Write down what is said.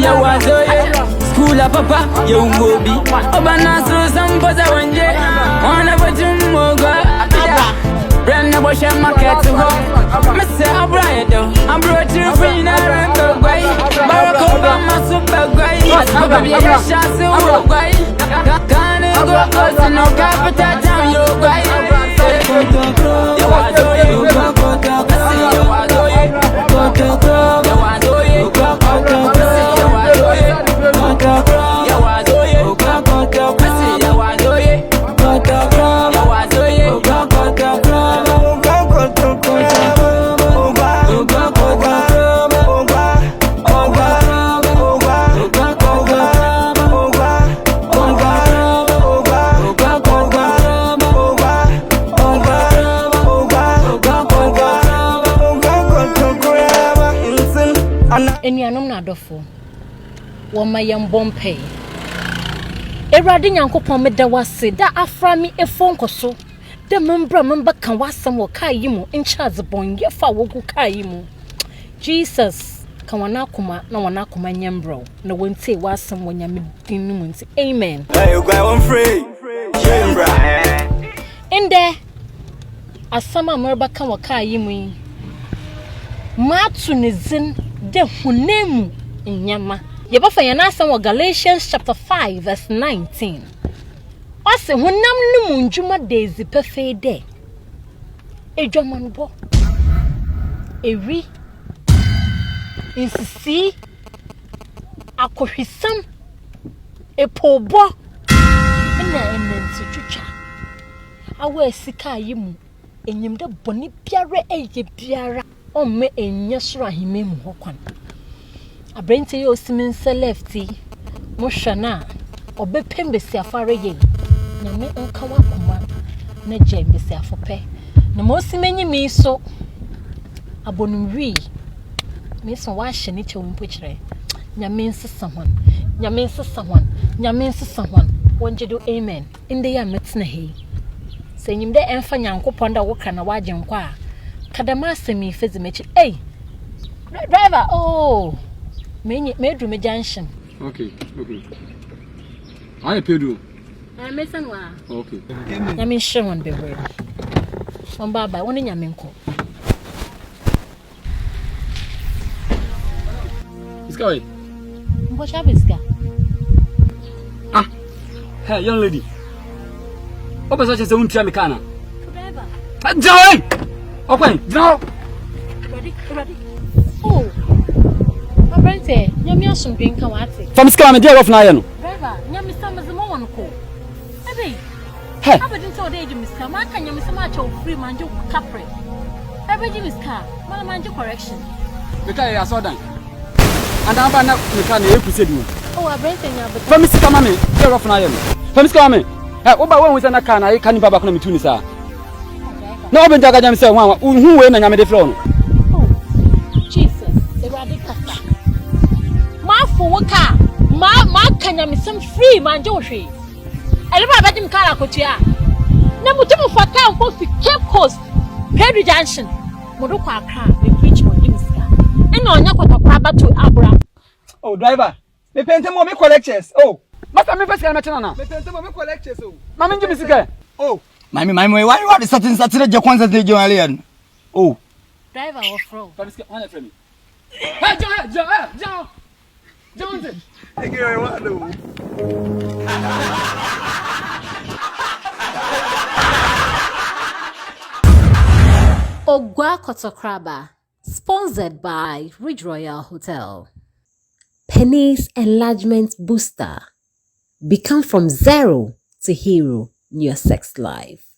ya wazoye school papa ya ungobi obana so sampoza wanje wana bajummoga brand boy market ho Mr. Abrado I'm brought you fina remember guy Barack Obama super guy baby ya chance wo guy can go to no capital town yo guy ya wazoye Enianom na adofo wo mayem bompe Ewrade Nyankopon meda wase da afra mi efonkoso de membra kan wasem wo kai mu in charge bon ye fa wo ku kai mu Jesus kan wana kuma na wana kuma nyembro na wonte wasem wo nyame din mu nti amen hey gwa won free nyembra inde asama merba kan wo kai mu matu nezin de hunemu nyama yebafa yana asam wa Galatians chapter 5 verse 19 ase hunam nemu njuma daisy perfede edwaman bo ewi insisi akohwisam epobo na enensi twitwa awa sika yimu enyimde boni biara eye biara omme enye soro ahime mu hokwan abrente yo simense lefty mo hwana obepembesi afare ye nyame onka wakoma na jembesi afope na mo simenyi mi so abonumwi mi so wa hye ni chewumpo kire nyame nsesa hwan wonje do amen inde ya metna he senyimde emfa nyankopon da wo kana waje nkwa kadama semi fezimechi hey driver oh me junction okay I pay you mesan wa okay nyame shewon be we on baba woni nyame nko iska we mbo chabiska hey young lady oba so chese untia mekana driver jawe okay now ready oh abrante nyame asumpe nka wate famska me dia rof na ye no driver nyame samazemo won ko ebe hey abedin so dey di miska ma kan nyame sama cha free manje capre ebe di miska ma manje correction meka ya so dan anda ba na meka na ekuse di oh abrante nyame famska ma me dia rof na ye no famska ma me oba won wisa na kana ye kan baba ko na mituni sa na oben jaga nyame se wan hu we na nyame de flow no Jesus erade kasa ma fo woka ma kanya me some free manje wo hwe ele ba badim kala kotua na mutum fa kan ko fi Cape Coast Perry Junction modo kwa Accra me preach mo dimska ina onya kwatokwa batu abra oh driver me pente mo me collectors oh masa me pesa na chana na me pente mo me collectors oh mama nji misika oh mami why you are starting je kwanza de jo alian oh driver wo fro famska wana frame hey John again what do Ogwa Kotokraba, sponsored by Ridge Royal Hotel. Penny's Enlargement Booster. Become from zero to hero in your sex life.